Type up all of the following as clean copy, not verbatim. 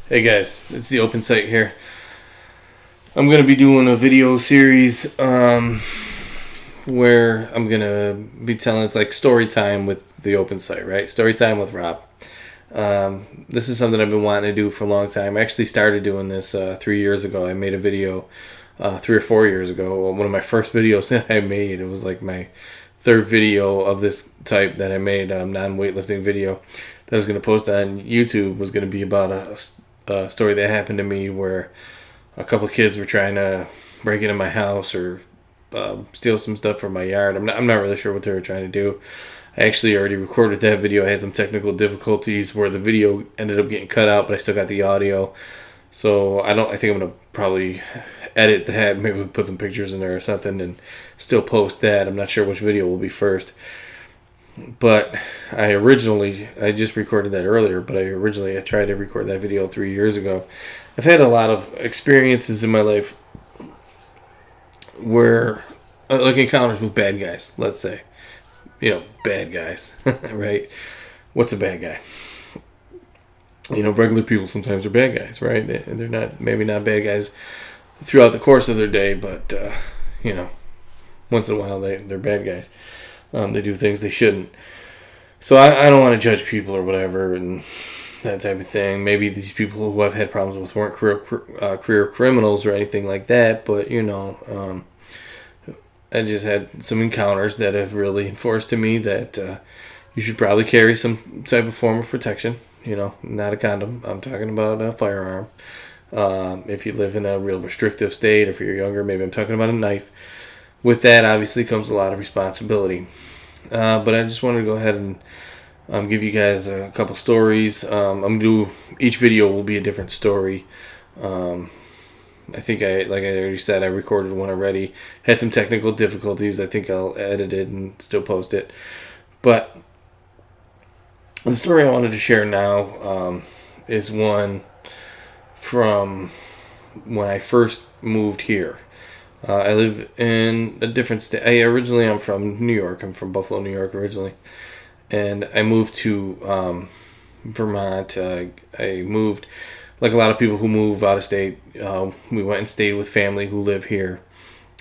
Hey guys, it's the Open Site here. I'm going to be doing a video series where I'm going to be telling, it's like story time with the Open Site, right? Story time with Rob. This is something I've been wanting to do for a long time. I actually started doing this 3 years ago. I made a video 3 or 4 years ago. One of my first videos that I made. It was like my third video of this type that I made, non-weightlifting video that I was going to post on YouTube. Was going to be about a story that happened to me where a couple of kids were trying to break into my house or steal some stuff from my yard. I'm not really sure what they were trying to do. I actually already recorded that video. I had some technical difficulties where the video ended up getting cut out, but I still got the audio. So I think I'm gonna probably edit that, maybe put some pictures in there or something, and still post that. I'm not sure which video will be first. But I just recorded that earlier, but I tried to record that video 3 years ago. I've had a lot of experiences in my life where, like encounters with bad guys, let's say. Bad guys, right? What's a bad guy? Regular people sometimes are bad guys, right? They're maybe not bad guys throughout the course of their day, but, once in a while they're bad guys. They do things they shouldn't. So I don't want to judge people or whatever and that type of thing. Maybe these people who I've had problems with weren't career criminals or anything like that, but, I just had some encounters that have really enforced to me that you should probably carry some type of form of protection. Not a condom. I'm talking about a firearm. If you live in a real restrictive state, or if you're younger, maybe I'm talking about a knife. With that, obviously, comes a lot of responsibility. But I just wanted to go ahead and give you guys a couple stories. Each video will be a different story. I think like I already said, I recorded one already. Had some technical difficulties. I think I'll edit it and still post it. But the story I wanted to share now is one from when I first moved here. I live in a different state. I'm from New York. I'm from Buffalo, New York originally. And I moved to Vermont. I moved, like a lot of people who move out of state, we went and stayed with family who live here.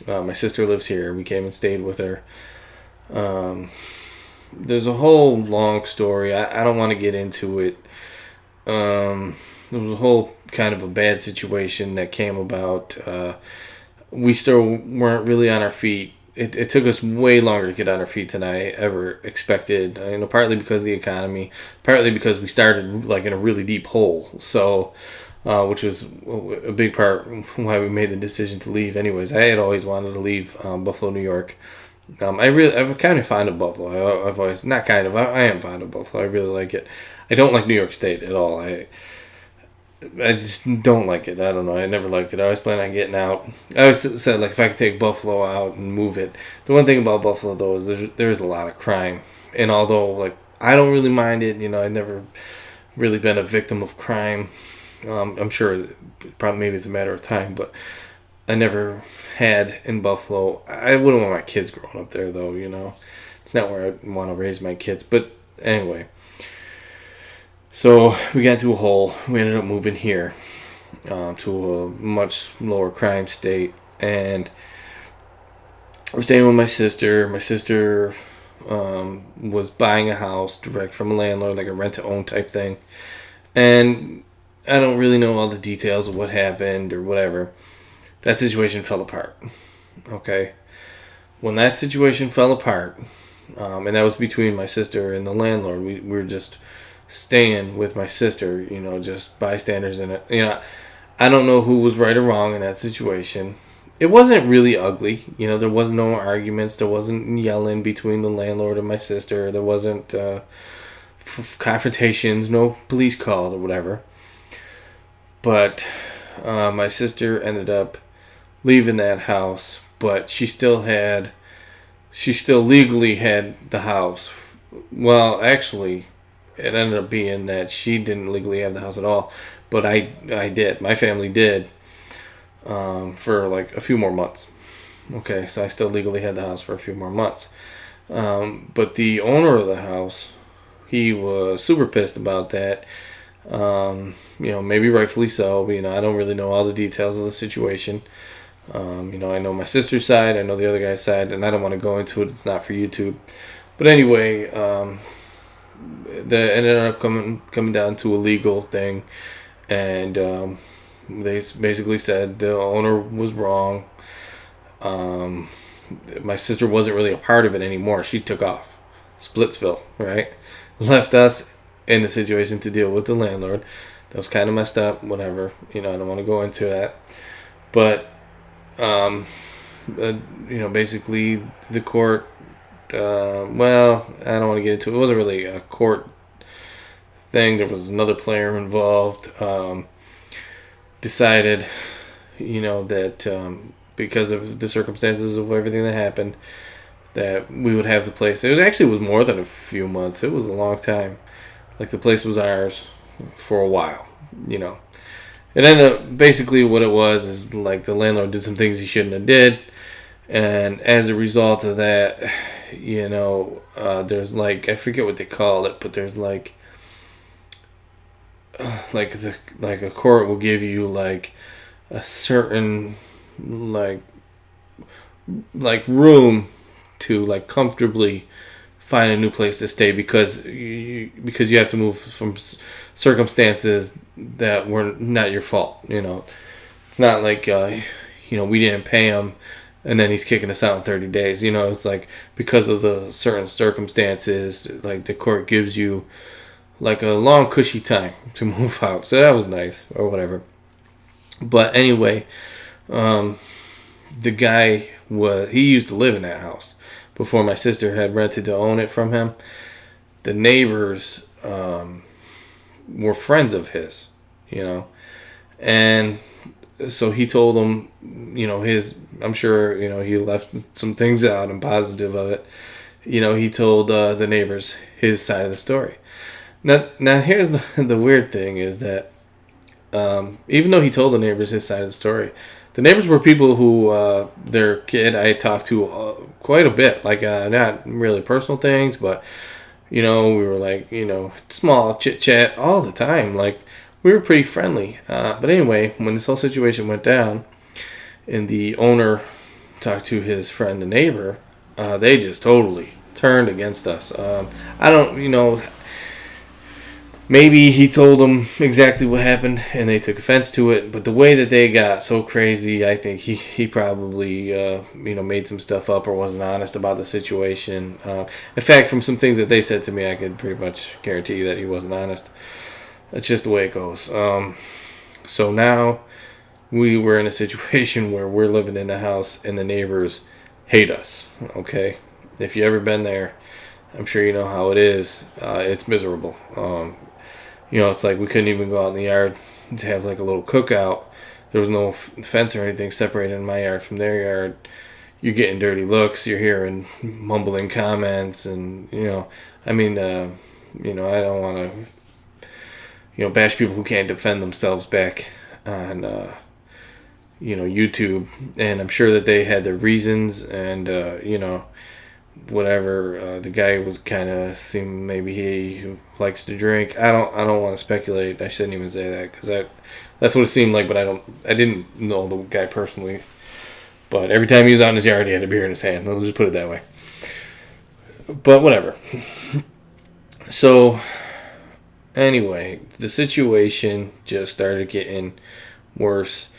My sister lives here. We came and stayed with her. There's a whole long story. I don't want to get into it. There was a whole kind of a bad situation that came about. We still weren't really on our feet. It took us way longer to get on our feet than I ever expected. Partly because of the economy, partly because we started like in a really deep hole. So, which was a big part why we made the decision to leave. Anyways, I had always wanted to leave Buffalo, New York. I'm kind of fond of Buffalo. I am fond of Buffalo. I really like it. I don't like New York State at all. I just don't like it. I don't know. I never liked it. I always planned on getting out. I always said, like, if I could take Buffalo out and move it. The one thing about Buffalo, though, is there's a lot of crime. And although, like, I don't really mind it, I've never really been a victim of crime. I'm sure maybe it's a matter of time, but I never had in Buffalo. I wouldn't want my kids growing up there, though, It's not where I want to raise my kids. But anyway. So we got into a hole. We ended up moving here to a much lower crime state, and we're staying with my sister. My sister was buying a house direct from a landlord, like a rent-to-own type thing, and I don't really know all the details of what happened or whatever. That situation fell apart. Okay, when that situation fell apart, and that was between my sister and the landlord. We were just staying with my sister, just bystanders in it. I don't know who was right or wrong in that situation. It wasn't really ugly. There was no arguments. There wasn't yelling between the landlord and my sister. There wasn't confrontations, no police called or whatever. But my sister ended up leaving that house, but she still legally had the house. Well, actually, it ended up being that she didn't legally have the house at all, but I did. My family did for like a few more months. Okay, so I still legally had the house for a few more months. But the owner of the house, he was super pissed about that. Maybe rightfully so, but, I don't really know all the details of the situation. I know my sister's side, I know the other guy's side, and I don't want to go into it. It's not for YouTube. But anyway, that ended up coming down to a legal thing, and they basically said the owner was wrong. My sister wasn't really a part of it anymore. She took off, Splitsville, right? Left us in the situation to deal with the landlord. That was kind of messed up. Whatever, I don't want to go into that, but basically the court. Well, I don't want to get into it. It wasn't really a court thing. There was another player involved. Decided, that because of the circumstances of everything that happened, that we would have the place. It was more than a few months. It was a long time. Like, the place was ours for a while. It ended up, basically what it was is, like, the landlord did some things he shouldn't have did, and as a result of that, there's, like, I forget what they call it, but there's like a court will give you, like, a certain, like room to, like, comfortably find a new place to stay, because you have to move from circumstances that were not your fault. It's not like we didn't pay him and then he's kicking us out in 30 days. It's like, because of the certain circumstances, like, the court gives you, like, a long cushy time to move out. So that was nice, or whatever. But anyway, the guy he used to live in that house before my sister had rented to own it from him. The neighbors were friends of his, and so he told them, I'm sure, he left some things out and positive of it. He told the neighbors his side of the story. Now here's the weird thing is that even though he told the neighbors his side of the story, the neighbors were people who their kid I had talked to quite a bit, like, not really personal things, but we were, like, small chit chat all the time. Like, we were pretty friendly. But anyway, when this whole situation went down, and the owner talked to his friend, the neighbor, they just totally turned against us. I don't, maybe he told them exactly what happened and they took offense to it, but the way that they got so crazy, I think he probably made some stuff up or wasn't honest about the situation. In fact, from some things that they said to me, I could pretty much guarantee you that he wasn't honest. That's just the way it goes. So now we were in a situation where we're living in a house and the neighbors hate us. Okay, if you ever been there, I'm sure you know how it is. It's miserable. It's like we couldn't even go out in the yard to have, like, a little cookout. There was no fence or anything separating my yard from their yard. You're getting dirty looks. You're hearing mumbling comments, and I don't want to bash people who can't defend themselves back on YouTube, and I'm sure that they had their reasons, and whatever. The guy was kind of seemed, maybe he likes to drink. I don't want to speculate. I shouldn't even say that, because that's what it seemed like. But I didn't know the guy personally. But every time he was out in his yard, he had a beer in his hand. Let's just put it that way. But whatever. So anyway, the situation just started getting worse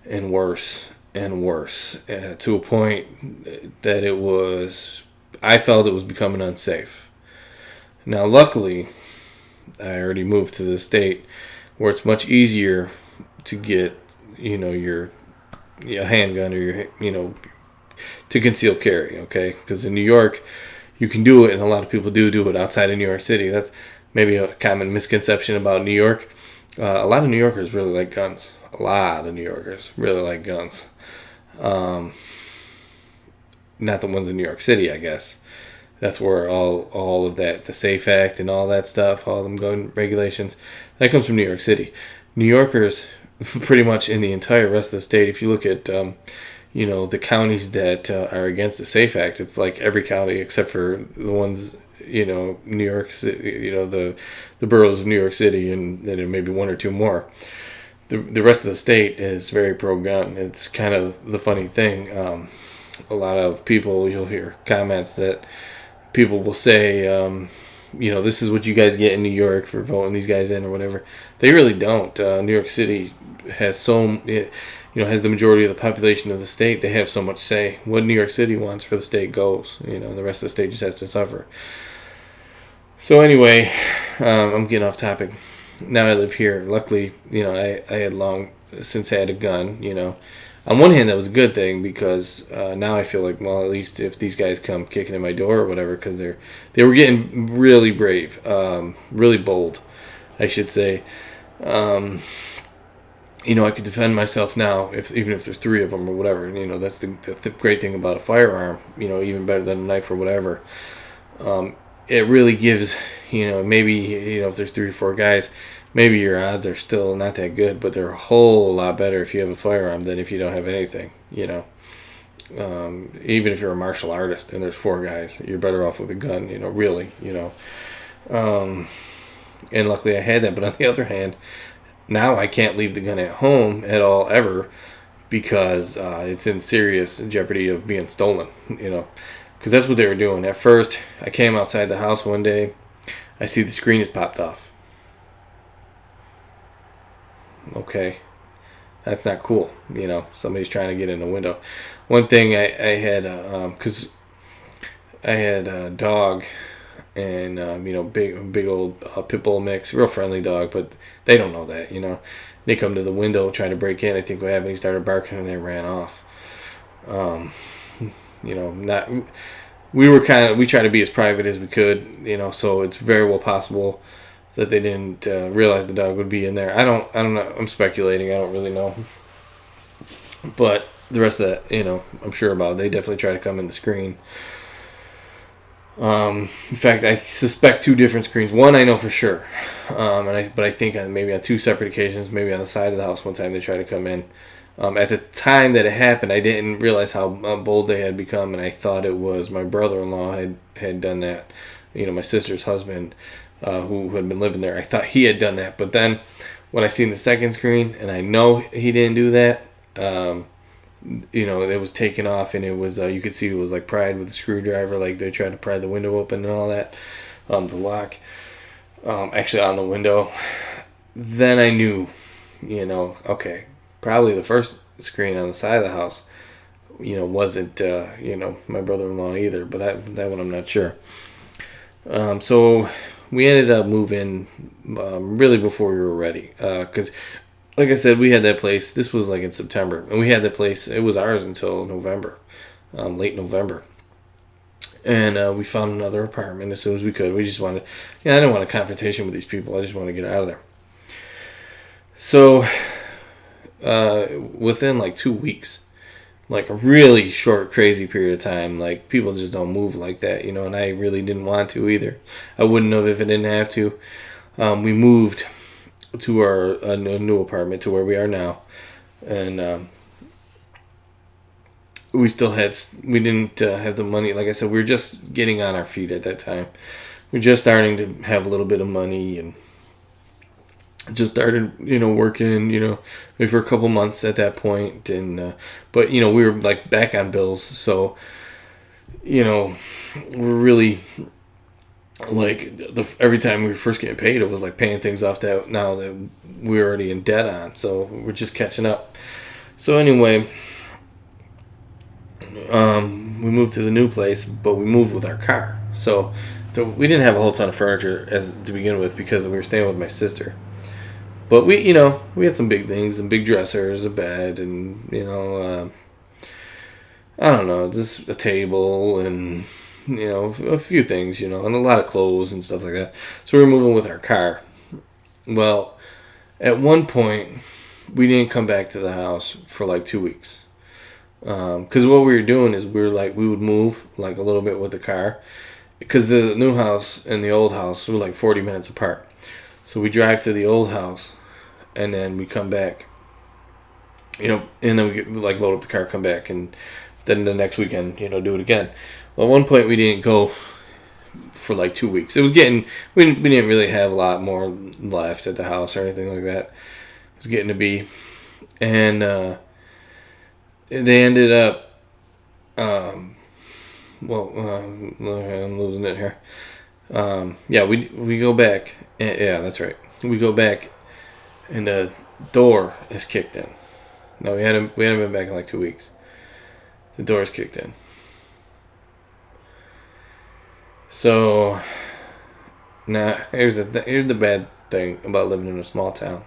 and worse and worse, to a point that I felt it was becoming unsafe. Now, luckily, I already moved to the state where it's much easier to get, your handgun, or to conceal carry. Okay, because in New York, you can do it, and a lot of people do it outside of New York City. That's maybe a common misconception about New York. A lot of New Yorkers really like guns. A lot of New Yorkers really like guns. Not the ones in New York City, I guess. That's where all of that, the SAFE Act and all that stuff, all them gun regulations, that comes from New York City. New Yorkers, pretty much in the entire rest of the state, if you look at, the counties that are against the SAFE Act, it's like every county except for the ones, New York City, the boroughs of New York City, and then maybe one or two more. The rest of the state is very pro-gun. It's kind of the funny thing. A lot of people, you'll hear comments that people will say, this is what you guys get in New York for voting these guys in or whatever. They really don't. New York City has has the majority of the population of the state. They have so much say. What New York City wants for the state goes. The rest of the state just has to suffer. So anyway, I'm getting off topic. Now I live here. Luckily, I had long since had a gun. On one hand, that was a good thing because now I feel like, well, at least if these guys come kicking in my door or whatever, because they were getting really brave, really bold, I should say. I could defend myself now even if there's three of them or whatever. That's the great thing about a firearm. Even better than a knife or whatever. It really gives, maybe, if there's 3 or 4 guys, maybe your odds are still not that good, but they're a whole lot better if you have a firearm than if you don't have anything, even if you're a martial artist and there's 4 guys, you're better off with a gun, really. And luckily I had that, but on the other hand, now I can't leave the gun at home at all ever because it's in serious jeopardy of being stolen, because that's what they were doing. At first, I came outside the house one day. I see the screen has popped off. Okay. That's not cool. Somebody's trying to get in the window. One thing I had, because I had a dog and, big old pit bull mix, real friendly dog, but they don't know that, They come to the window trying to break in. I think what happened, he started barking and they ran off. We try to be as private as we could, so it's very well possible that they didn't realize the dog would be in there. I don't know. I'm speculating. I don't really know. But the rest of that, I'm sure about. They definitely try to come in the screen. In fact, I suspect 2 different screens. One I know for sure, but I think maybe on 2 separate occasions, maybe on the side of the house one time they tried to come in. At the time that it happened, I didn't realize how bold they had become, and I thought it was my brother-in-law had done that. My sister's husband, who had been living there. I thought he had done that, but then when I seen the second screen, and I know he didn't do that, it was taken off, and it was you could see it was like pried with a screwdriver, like they tried to pry the window open and all that, the lock, actually on the window. Then I knew, okay. Probably the first screen on the side of the house, wasn't, my brother-in-law either, but that one I'm not sure. So we ended up moving really before we were ready. Because, like I said, we had that place, this was like in September, and we had that place, it was ours until November, late November. And we found another apartment as soon as we could. We just wanted, I didn't want a confrontation with these people, I just wanted to get out of there. So within like 2 weeks, like a really short, crazy period of time, like people just don't move like that, and I really didn't want to either. I wouldn't have if I didn't have to. We moved to our new apartment, to where we are now, and we didn't have the money. Like I said, we were just getting on our feet at that time. We were just starting to have a little bit of money, and just started, working, maybe for a couple months at that point, and but we were like back on bills, so we're really like every time we were first getting paid, it was like paying things off that now that we were already in debt on, so we're just catching up. So anyway, we moved to the new place, but we moved with our car, so we didn't have a whole ton of furniture to begin with because we were staying with my sister. But we had some big things, some big dressers, a bed, and, I don't know, just a table and, a few things, and a lot of clothes and stuff like that. So we were moving with our car. Well, at one point, we didn't come back to the house for like 2 weeks. Because what we were doing is we would move like a little bit with the car. Because the new house and the old house were like 40 minutes apart. So we drive to the old house, and then we come back, and then we like load up the car, come back, and then the next weekend, do it again. Well, at one point we didn't go for like 2 weeks. It was getting, we didn't really have a lot more left at the house or anything like that. It was getting to be, and they ended up, I'm losing it here. We go back. Yeah, that's right. We go back, and the door is kicked in. No, we hadn't been back in like 2 weeks. The door is kicked in. So now here's the bad thing about living in a small town.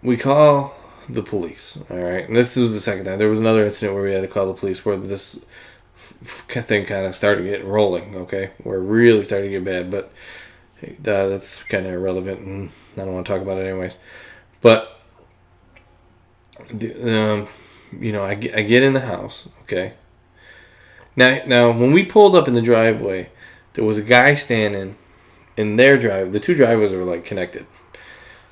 We call the police. All right, and this was the second time. There was another incident where we had to call the police where this thing kind of started getting rolling. Okay, where it really started to get bad, but that's kind of irrelevant, and I don't want to talk about it anyways. But I get in the house. Okay. Now, when we pulled up in the driveway, there was a guy standing in their drive. The two driveways were like connected,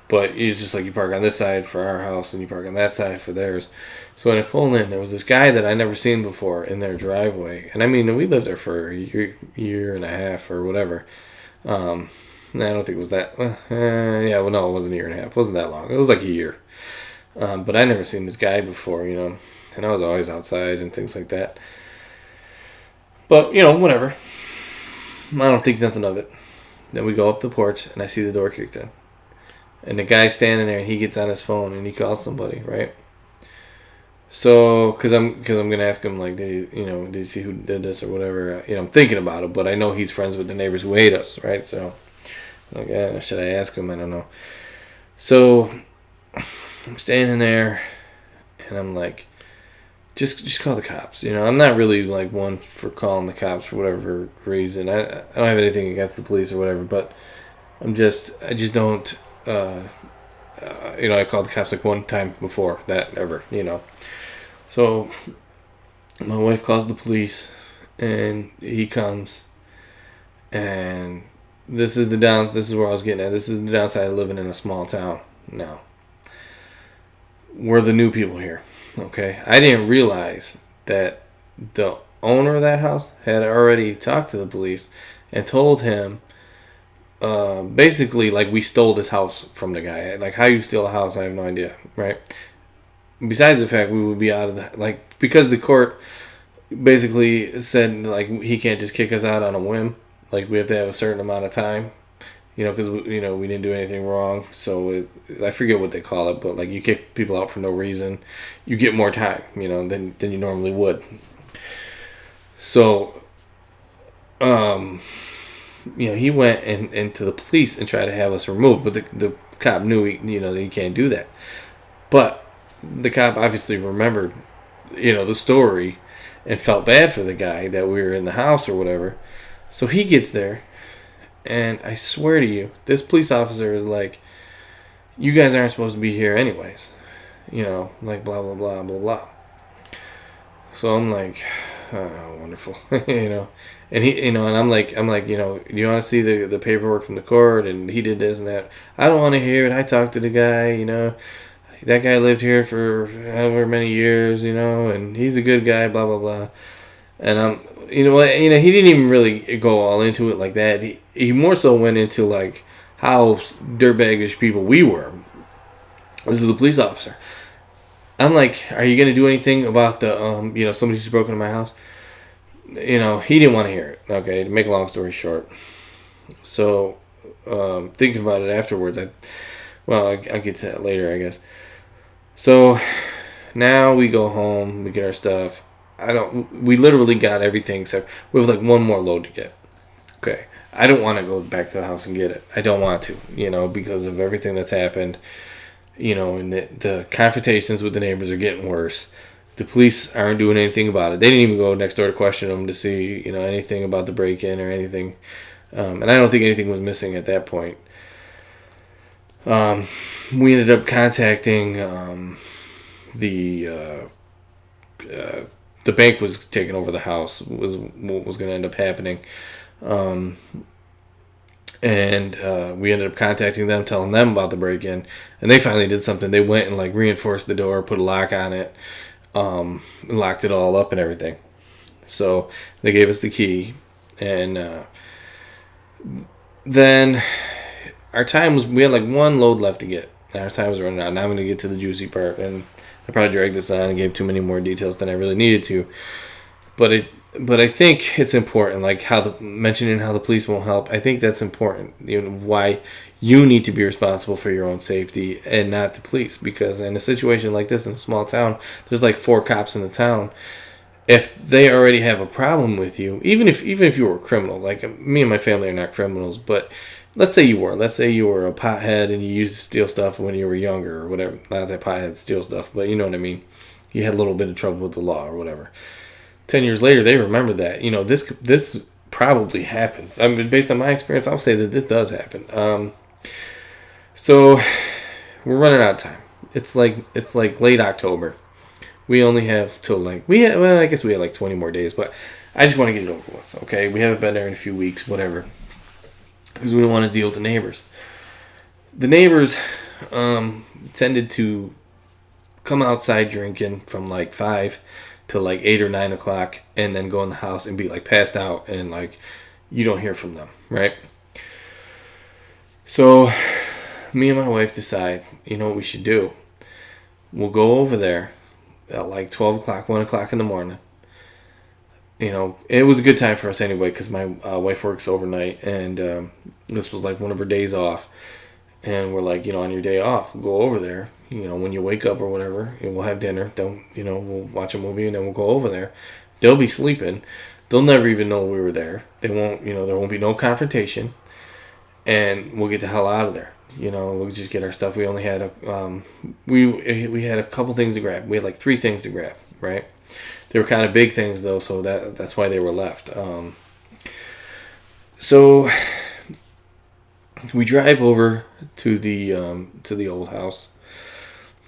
but it's just like you park on this side for our house and you park on that side for theirs. So when I pulled in, there was this guy that I never seen before in their driveway, and I mean we lived there for a year and a half or whatever. I don't think it was that. No, it wasn't a year and a half. It wasn't that long. It was like a year. But I never seen this guy before, and I was always outside and things like that. But, whatever. I don't think nothing of it. Then we go up the porch, and I see the door kicked in. And the guy's standing there, and he gets on his phone, and he calls somebody, right? So, because I'm going to ask him, like, did you see who did this or whatever? I'm thinking about it, but I know he's friends with the neighbors who hate us, right? So, like, should I ask him? I don't know. So, I'm standing there, and I'm like, just call the cops. I'm not really like one for calling the cops for whatever reason. I don't have anything against the police or whatever, but I just don't. I called the cops like one time before that ever. So my wife calls the police, and he comes, and this is where I was getting at. This is the downside of living in a small town now. We're the new people here. Okay, I didn't realize that the owner of that house had already talked to the police and told him, basically, like, we stole this house from the guy. Like, how you steal a house, I have no idea, right? Besides the fact we would be out of because the court basically said, like, he can't just kick us out on a whim. Like, we have to have a certain amount of time. Because we didn't do anything wrong. So I forget what they call it, but like you kick people out for no reason, you get more time, than you normally would. So, he went into the police and tried to have us removed, but the cop knew that he can't do that. But the cop obviously remembered, the story, and felt bad for the guy that we were in the house or whatever. So he gets there. And I swear to you, this police officer is like, you guys aren't supposed to be here anyways. Like blah, blah, blah, blah, blah. So I'm like, oh, wonderful. And he, and I'm like, do you want to see the paperwork from the court? And he did this and that. I don't want to hear it. I talked to the guy, that guy lived here for however many years, and he's a good guy, blah, blah, blah. And he didn't even really go all into it like that. He more so went into like how dirtbaggish people we were. This is a police officer. I'm like, are you gonna do anything about the somebody just broke into my house? He didn't want to hear it. Okay, to make a long story short. So thinking about it afterwards, I'll get to that later, I guess. So now we go home, we get our stuff. We literally got everything except we have like one more load to get. Okay. I don't want to go back to the house and get it. I don't want to, because of everything that's happened, and the confrontations with the neighbors are getting worse. The police aren't doing anything about it. They didn't even go next door to question them to see, anything about the break-in or anything. And I don't think anything was missing at that point. We ended up contacting the bank was taking over the house, was what was going to end up happening. And we ended up contacting them, telling them about the break-in, and they finally did something. They went and like reinforced the door, put a lock on it, locked it all up and everything. So they gave us the key, And then our time was, we had like one load left to get. And our time was running out. Now I'm going to get to the juicy part. And I probably dragged this on and gave too many more details than I really needed to. But I think it's important, like mentioning how the police won't help. I think that's important. Why you need to be responsible for your own safety and not the police. Because in a situation like this in a small town, there's like 4 cops in the town. If they already have a problem with you, even if you were a criminal, like me and my family are not criminals, but let's say you were. Let's say you were a pothead and you used to steal stuff when you were younger or whatever. Not that potheads steal stuff, but you know what I mean. You had a little bit of trouble with the law or whatever. 10 years later, they remember that. This probably happens. I mean, based on my experience, I'll say that this does happen. So we're running out of time. It's like late October. We only have till I guess we have like 20 more days, but I just want to get it over with. Okay, we haven't been there in a few weeks, whatever, because we don't want to deal with the neighbors. The neighbors tended to come outside drinking from like 5 to like 8 or 9 o'clock, and then go in the house and be like passed out, and like you don't hear from them, right? So me and my wife decide, you know what we should do? We'll go over there at like 12 o'clock, 1 o'clock in the morning. It was a good time for us anyway, because my wife works overnight, and this was like one of her days off. And we're like, on your day off, go over there. When you wake up or whatever, and we'll have dinner. We'll watch a movie, and then we'll go over there. They'll be sleeping. They'll never even know we were there. They won't, there won't be no confrontation. And we'll get the hell out of there. We'll just get our stuff. We only had we had a couple things to grab. We had like 3 things to grab, right? They were kind of big things though, so that's why they were left. So we drive over to the old house.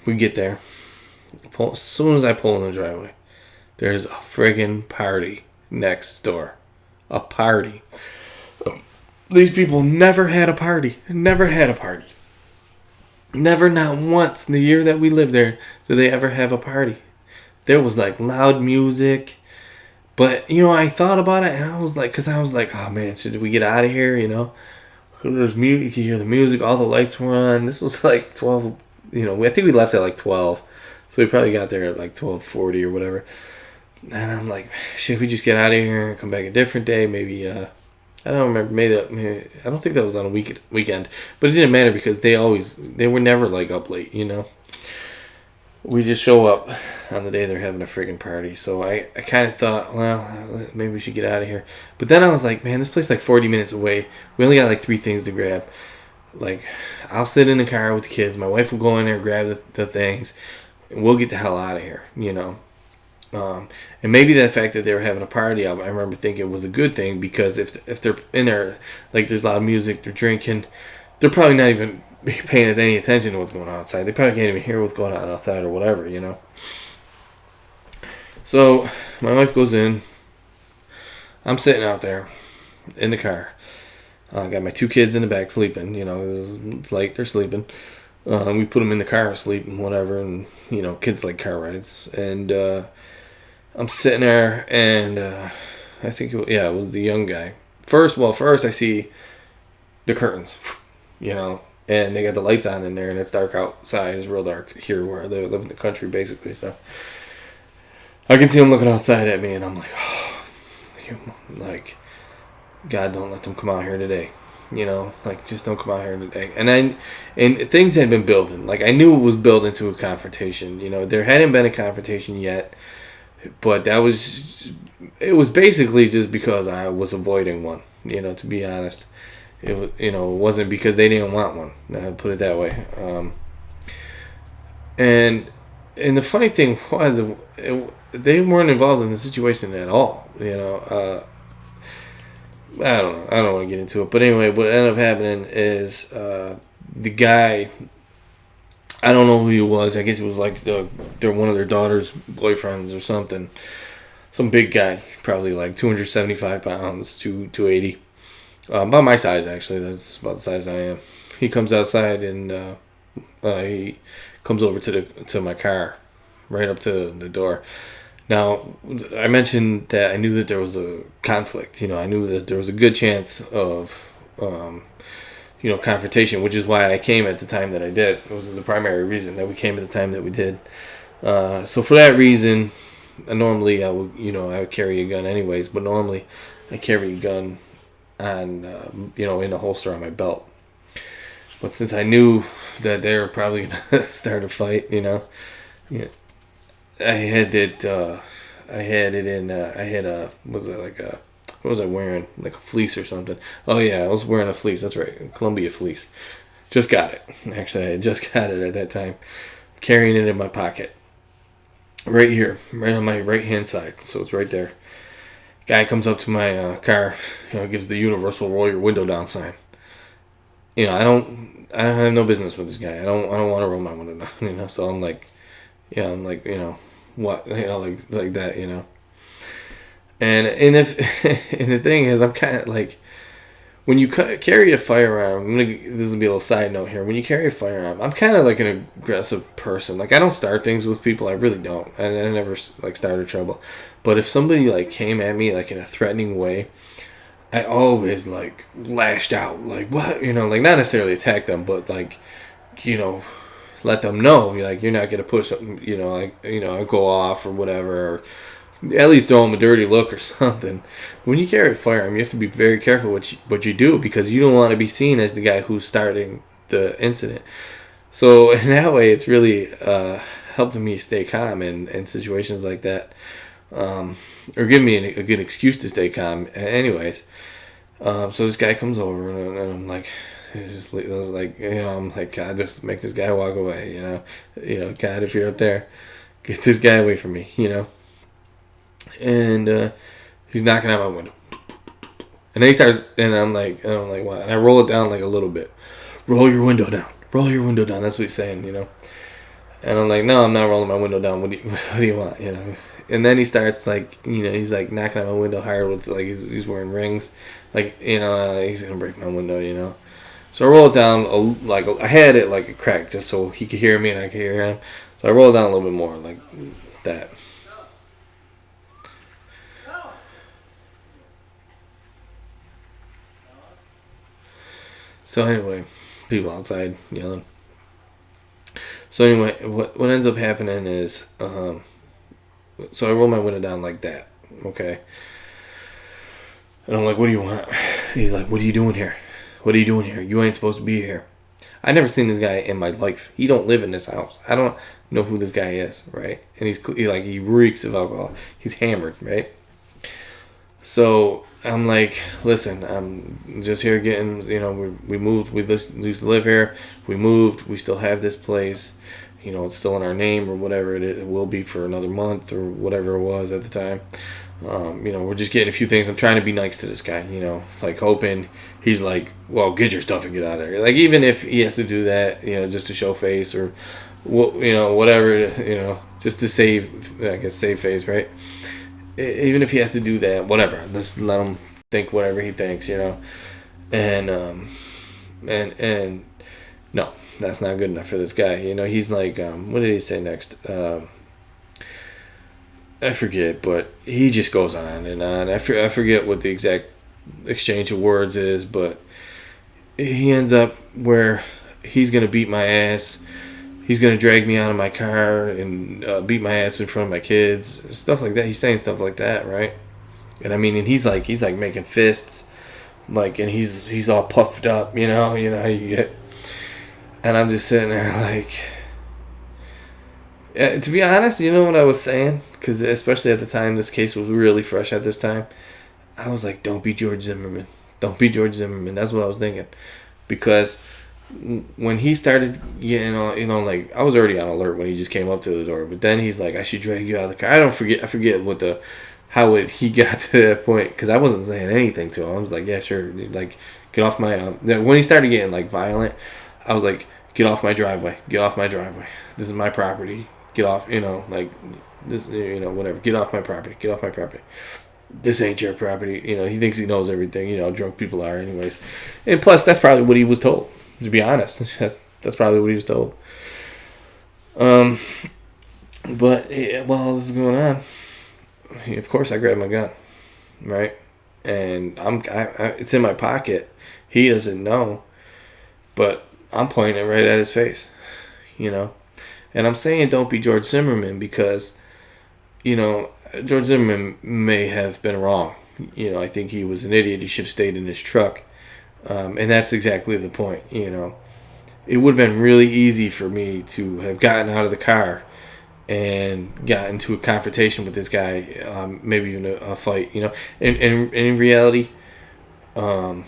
We get there. As soon as I pull in the driveway, there's a friggin' party next door. A party. These people never had a party. Never had a party. Never, not once in the year that we lived there, did they ever have a party. There was like loud music. But, I thought about it, and I was like, oh man, should we get out of here, There's music, you could hear the music, all the lights were on. This was like 12, I think we left at like 12. So we probably got there at like 12:40 or whatever. And I'm like, should we just get out of here and come back a different day? Maybe, I don't remember, maybe I don't think that was on a weekend. But it didn't matter because they were never like up late, We just show up on the day they're having a friggin' party. So I kind of thought, well, maybe we should get out of here. But then I was like, man, this place is like 40 minutes away. We only got like 3 things to grab. Like, I'll sit in the car with the kids. My wife will go in there and grab the things. And we'll get the hell out of here, And maybe the fact that they were having a party, I remember thinking was a good thing. Because if they're in there, like there's loud music, they're drinking, they're probably not even paying any attention to what's going on outside. They probably can't even hear what's going on outside or whatever, So my wife goes in. I'm sitting out there in the car. I got my 2 kids in the back sleeping. It's late, they're sleeping. We put them in the car asleep and whatever, and kids like car rides. And I'm sitting there, and I think it was the young guy. First I see the curtains, and they got the lights on in there, and it's dark outside. It's real dark here where they live in the country, basically. So I can see him looking outside at me, and I'm like, God, don't let them come out here today. Just don't come out here today. And things had been building. Like, I knew it was building to a confrontation. There hadn't been a confrontation yet, but it was basically just because I was avoiding one. To be honest. It wasn't because they didn't want one. I'll put it that way. And the funny thing was, they weren't involved in the situation at all. I don't know. I don't want to get into it. But anyway, what ended up happening is the guy, I don't know who he was. I guess it was like they're one of their daughter's boyfriends or something. Some big guy, probably like 275 pounds, 280. About my size, actually. That's about the size I am. He comes outside and he comes over to my car, right up to the door. Now, I mentioned that I knew that there was a conflict. I knew that there was a good chance of, confrontation, which is why I came at the time that I did. It was the primary reason that we came at the time that we did. So for that reason, normally I would carry a gun anyways, but normally I carry a gun on, in a holster on my belt. But since I knew that they were probably gonna start a fight, yeah, I had it. I had it in. I had a. Was it like a? What was I wearing? Like a fleece or something? Oh yeah, I was wearing a fleece. That's right, a Columbia fleece. Just got it. Actually, I had just got it at that time. Carrying it in my pocket, right here, right on my right hand side. So it's right there. Guy comes up to my car. Gives the universal roll your window down sign. I don't have no business with this guy. I don't want to roll my window down. So I'm like, yeah, I'm like, what, like that, And if and the thing is, I'm kind of like, when you carry a firearm, this will be a little side note here. When you carry a firearm, I'm kind of like an aggressive person. Like, I don't start things with people. I really don't. I never like started trouble. But if somebody like came at me like in a threatening way, I always like lashed out. Like, what, like not necessarily attack them, but like, let them know, like, you're not gonna push something, go off or whatever, or at least throw them a dirty look or something. When you carry a firearm, you have to be very careful what you do, because you don't want to be seen as the guy who's starting the incident. So in that way, it's really helped me stay calm in situations like that, or give me a good excuse to stay calm. Anyways, so this guy comes over, and I'm like. I was like, I'm like, God, just make this guy walk away, God, if you're up there, get this guy away from me, And he's knocking on my window, and then he starts, and I'm like, what? And I roll it down like a little bit. Roll your window down. That's what he's saying, And I'm like, no, I'm not rolling my window down. What do you want, And then he starts like, he's like knocking on my window hard with like he's wearing rings, like he's gonna break my window, So I roll it down, I had it like a crack, just so he could hear me and I could hear him. So I roll it down a little bit more, like that. So anyway, people outside yelling. So anyway, what ends up happening is, so I roll my window down like that, okay? And I'm like, what do you want? He's like, what are you doing here? What are you doing here? You ain't supposed to be here. I never seen this guy in my life. He don't live in this house. I don't know who this guy is, right? And he reeks of alcohol. He's hammered, right? So I'm like, listen, I'm just here getting, we moved. We used to live here. We moved. We still have this place. It's still in our name or whatever it will be for another month or whatever it was at the time. We're just getting a few things. I'm trying to be nice to this guy, like hoping he's like, well, get your stuff and get out of here. Like, even if he has to do that, just to show face or, whatever, just to save face, right? Even if he has to do that, whatever, just let him think whatever he thinks, and no, that's not good enough for this guy. He's like, what did he say next? I forget, but he just goes on and on. I forget what the exact exchange of words is, but he ends up where he's going to beat my ass. He's going to drag me out of my car and beat my ass in front of my kids. Stuff like that. He's saying stuff like that, right? And I mean, and he's like making fists, like, and he's all puffed up, you know how you get. And I'm just sitting there like, to be honest, you know what I was saying? Because especially at the time, this case was really fresh at this time. I was like, don't be George Zimmerman. Don't be George Zimmerman. That's what I was thinking. Because when he started getting on, like, I was already on alert when he just came up to the door. But then he's like, I should drag you out of the car. I forget how he got to that point. Because I wasn't saying anything to him. I was like, yeah, sure. Like, get off my... when he started getting, like, violent, I was like, get off my driveway. Get off my driveway. This is my property. Get off, like, this, whatever. Get off my property. Get off my property. This ain't your property. He thinks he knows everything. Drunk people are anyways. And plus, that's probably what he was told, to be honest. That's probably what he was told. But, yeah, while all this is going on, of course I grabbed my gun, right? And it's in my pocket. He doesn't know, but I'm pointing it right at his face, you know. And I'm saying don't be George Zimmerman because, you know, George Zimmerman may have been wrong. You know, I think he was an idiot. He should have stayed in his truck. And that's exactly the point, you know. It would have been really easy for me to have gotten out of the car and got into a confrontation with this guy, maybe even a fight, you know. And in reality, you know,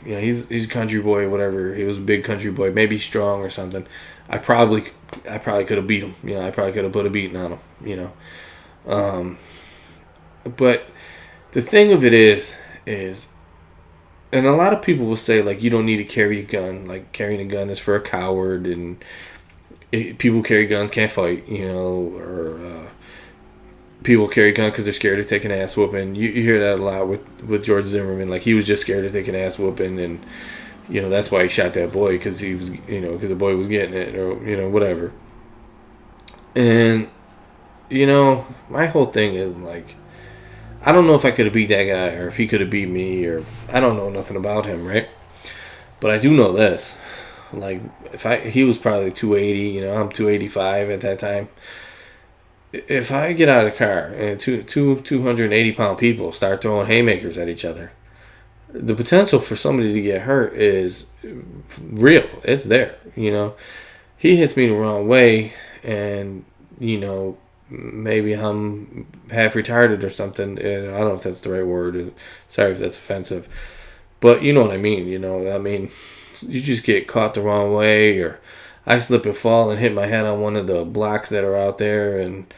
he's a country boy, whatever. He was a big country boy, maybe strong or something. I probably could have beat him. You know, I probably could have put a beating on him. You know, but the thing of it is, and a lot of people will say like you don't need to carry a gun. Like carrying a gun is for a coward, and people who carry guns can't fight. You know, or people carry a gun because they're scared of taking an ass whooping. You hear that a lot with George Zimmerman. Like he was just scared of taking an ass whooping, and you know that's why he shot that boy because he was, you know, because the boy was getting it, or you know, whatever. And you know, my whole thing is like, I don't know if I could have beat that guy or if he could have beat me, or I don't know nothing about him, right? But I do know this. Like he was probably 280, you know, I'm 285 at that time. If I get out of the car and 280-pound people start throwing haymakers at each other, the potential for somebody to get hurt is real. It's there, you know. He hits me the wrong way, and you know, maybe I'm half retarded or something. And I don't know if that's the right word. Sorry if that's offensive, but you know what I mean. You know, I mean, you just get caught the wrong way, or I slip and fall and hit my head on one of the blocks that are out there, and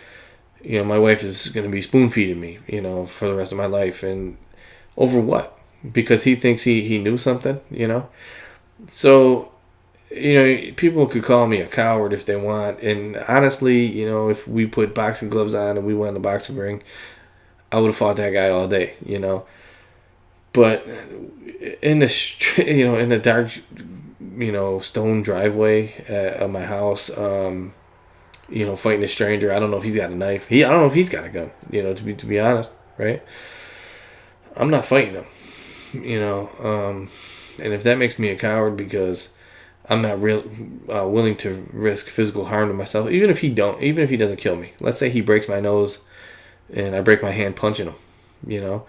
you know, my wife is going to be spoon feeding me, you know, for the rest of my life, and over what? Because he thinks he knew something, you know. So, you know, people could call me a coward if they want, and honestly, you know, if we put boxing gloves on and we went in the boxing ring, I would have fought that guy all day, you know. But in the you know, in the dark, you know, stone driveway of my house, you know, fighting a stranger, I don't know if he's got a knife. I don't know if he's got a gun, you know, to be honest, right? I'm not fighting him, you know, and if that makes me a coward because I'm not willing to risk physical harm to myself, even if he doesn't kill me. Let's say he breaks my nose and I break my hand punching him, you know.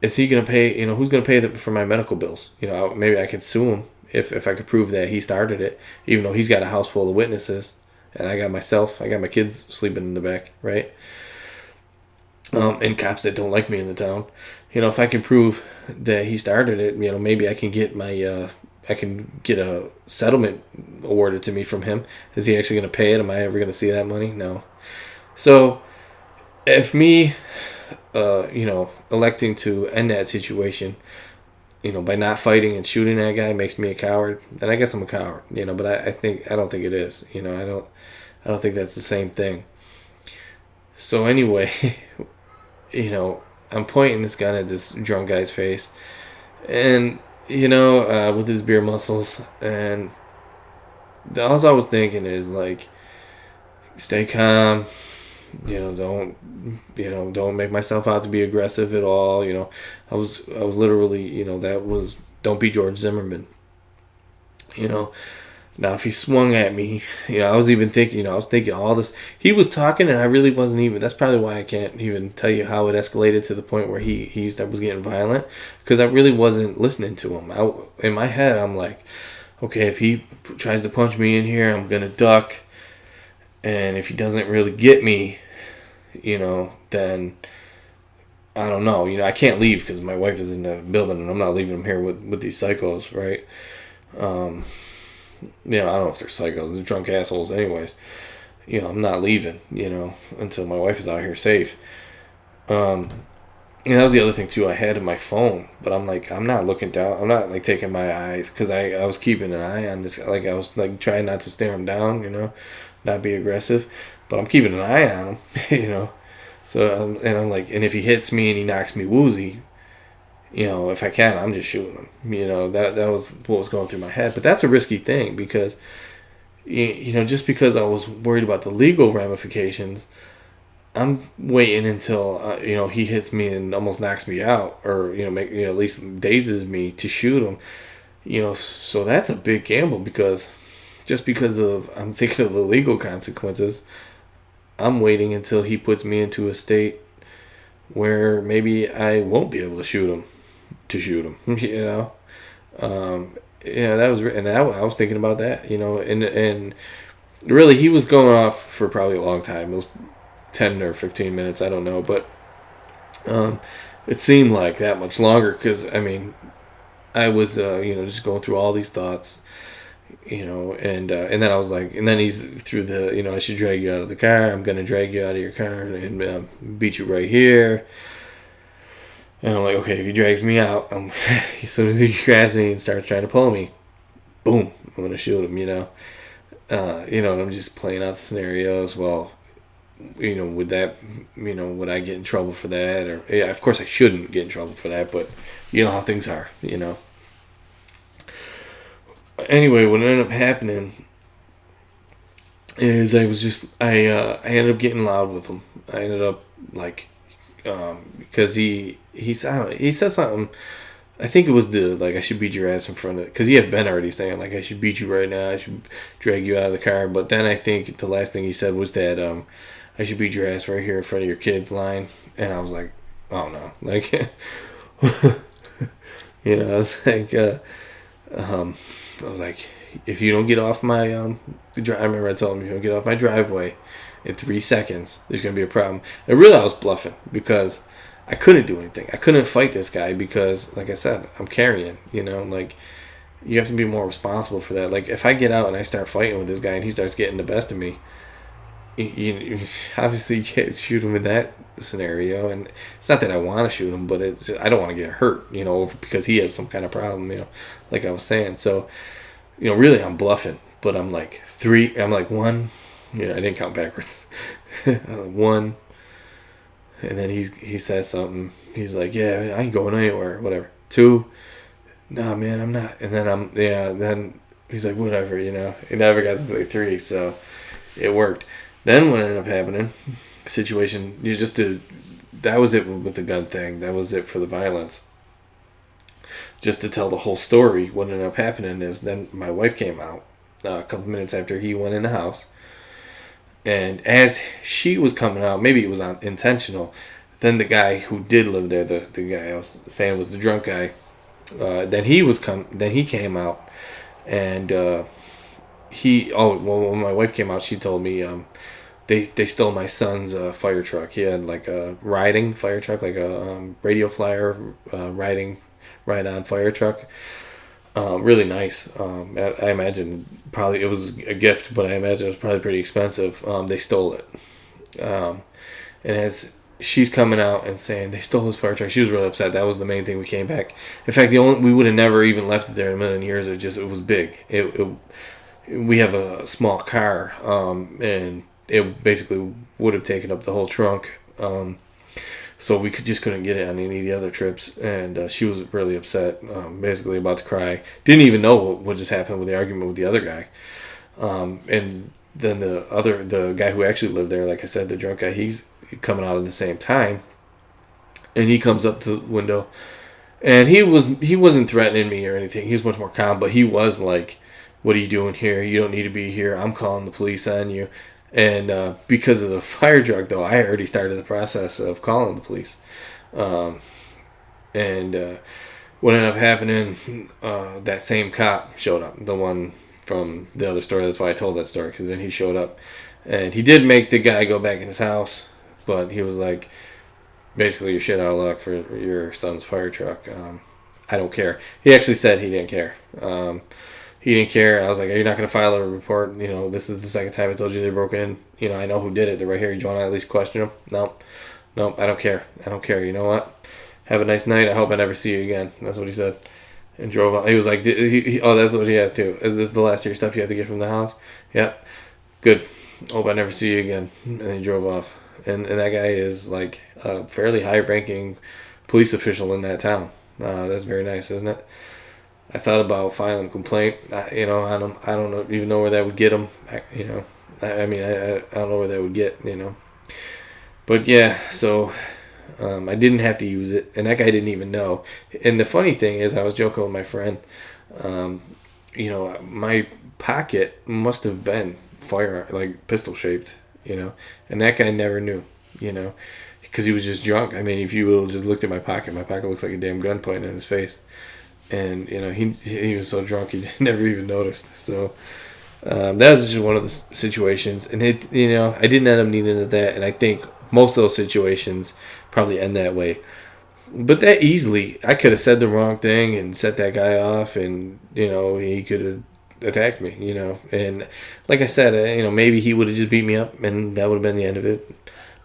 Is he going to pay, you know, who's going to pay for my medical bills? You know, maybe I could sue him if I could prove that he started it, even though he's got a house full of witnesses. And I got my kids sleeping in the back, right? And cops that don't like me in the town. You know, if I can prove that he started it, you know, maybe I can get a settlement awarded to me from him. Is he actually going to pay it? Am I ever going to see that money? No. So, if me, you know, electing to end that situation, you know, by not fighting and shooting that guy makes me a coward, then I guess I'm a coward, you know, but I don't think it is, you know, I don't think that's the same thing. So anyway, you know, I'm pointing this gun at this drunk guy's face, and, you know, with his beer muscles, and all I was thinking is, like, stay calm, you know, don't make myself out to be aggressive at all. You know, I was literally, you know, don't be George Zimmerman. You know, now if he swung at me, you know, I was thinking all this. He was talking, and I really wasn't even. That's probably why I can't even tell you how it escalated to the point where he was getting violent, because I really wasn't listening to him. In my head, I'm like, okay, if he tries to punch me in here, I'm gonna duck. And if he doesn't really get me, you know, then I don't know. You know, I can't leave because my wife is in the building, and I'm not leaving him here with these psychos, right? You know, I don't know if they're psychos. They're drunk assholes anyways. You know, I'm not leaving, you know, until my wife is out here safe. And that was the other thing, too. I had my phone, but I'm like, I'm not looking down. I'm not, like, taking my eyes, because I was keeping an eye on this. Like, I was, like, trying not to stare him down, you know, not be aggressive. But I'm keeping an eye on him, you know. So, and I'm like, and if he hits me and he knocks me woozy, you know, if I can, I'm just shooting him. You know, that was what was going through my head. But that's a risky thing, because, you know, just because I was worried about the legal ramifications, I'm waiting until he hits me and almost knocks me out, or at least dazes me to shoot him. So that's a big gamble, because just because of I'm thinking of the legal consequences. I'm waiting until he puts me into a state where maybe I won't be able to shoot him. That was, and I was thinking about that, and really he was going off for probably a long time. It was 10 or 15 minutes, I don't know, but it seemed like that much longer, because I was just going through all these thoughts, and then I was like, and then he's through the, I should drag you out of the car. I'm gonna drag you out of your car and beat you right here. And I'm like, okay, if he drags me out, as soon as he grabs me and starts trying to pull me, boom, I'm gonna shoot him. And I'm just playing out the scenarios. Well, would that, would I get in trouble for that? Or yeah, of course I shouldn't get in trouble for that, but you know how things are. Anyway, what ended up happening is I ended up getting loud with him. I ended up because he said something. I think it was I should beat your ass in front of it, because he had been already saying I should beat you right now. I should drag you out of the car. But then I think the last thing he said was that I should beat your ass right here in front of your kids line. And I was like, oh no, I was like, I was like, if you don't get off my I remember I told him, if you don't get off my driveway in 3 seconds, there's gonna be a problem. And really, I was bluffing, because I couldn't do anything. I couldn't fight this guy because, like I said, I'm carrying. You have to be more responsible for that. If I get out and I start fighting with this guy and he starts getting the best of me, you obviously you can't shoot him in that scenario. And it's not that I want to shoot him, but I don't want to get hurt, because he has some kind of problem, like I was saying. So, really I'm bluffing, but I'm like one, I didn't count backwards. One, and then he says something. He's like, yeah, I ain't going anywhere, whatever. 2, nah, man, I'm not. And then then he's like, whatever, He never got to say 3, so it worked. Then what ended up happening, situation, that was it with the gun thing. That was it for the violence. Just to tell the whole story, what ended up happening is then my wife came out a couple minutes after he went in the house. And as she was coming out, maybe it was intentional, then the guy who did live there, the guy I was saying was the drunk guy, then he came out, and when my wife came out, she told me they stole my son's fire truck. He had a riding fire truck, a radio flyer ride-on fire truck. Really nice. I imagine probably it was a gift, but I imagine it was probably pretty expensive. They stole it. And as she's coming out and saying they stole his fire truck, she was really upset. That was the main thing we came back. In fact, we would have never even left it there in a million years. It was big. We have a small car, and it basically would have taken up the whole trunk. So we just couldn't get it on any of the other trips, and she was really upset, basically about to cry. Didn't even know what just happened with the argument with the other guy. And then the guy who actually lived there, like I said, the drunk guy, he's coming out at the same time, and he comes up to the window, and he wasn't threatening me or anything. He was much more calm, but he was like, "What are you doing here? You don't need to be here. I'm calling the police on you." And because of the fire truck, though, I already started the process of calling the police. And what ended up happening, that same cop showed up, the one from the other story. That's why I told that story, because then he showed up. And he did make the guy go back in his house, but he was like, basically, you're shit out of luck for your son's fire truck. I don't care. He actually said he didn't care. He didn't care. I was like, are you not going to file a report? This is the second time I told you they broke in. I know who did it. They're right here. You want to at least question them? Nope, I don't care. You know what? Have a nice night. I hope I never see you again. That's what he said. And drove on. He was like, that's what he has too. Is this the last of your stuff you have to get from the house? Yep. Good. Hope I never see you again. And he drove off. And that guy is like a fairly high-ranking police official in that town. That's very nice, isn't it? I thought about filing a complaint. I don't know where that would get him. I don't know where that would get. But yeah, so I didn't have to use it, and that guy didn't even know. And the funny thing is, I was joking with my friend. Um, my pocket must have been like pistol shaped, and that guy never knew, because he was just drunk. I mean, if you would have just looked at my pocket looks like a damn gun pointing in his face, and he was so drunk he never even noticed. So that was just one of the situations, and I didn't end up needing that, and I think most of those situations probably end that way. But that easily, I could have said the wrong thing and set that guy off, and he could have attacked me, And like I said, maybe he would have just beat me up, and that would have been the end of it.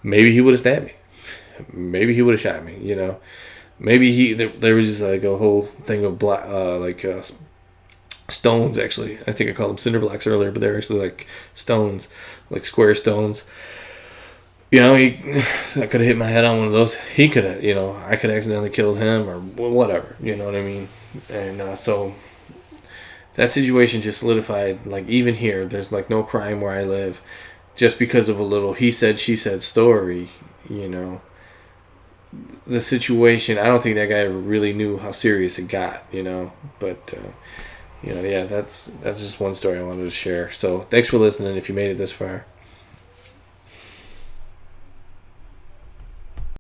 Maybe he would have stabbed me. Maybe he would have shot me, Maybe there was just like a whole thing of stones. Actually, I think I called them cinder blocks earlier, but they're actually like stones, like square stones. I could have hit my head on one of those. He could have, I could have accidentally killed him or whatever. You know what I mean? And so that situation just solidified. Like even here, there's like no crime where I live, just because of a little he said she said story. The situation. I don't think that guy ever really knew how serious it got. But. Yeah, that's just one story I wanted to share. So thanks for listening if you made it this far.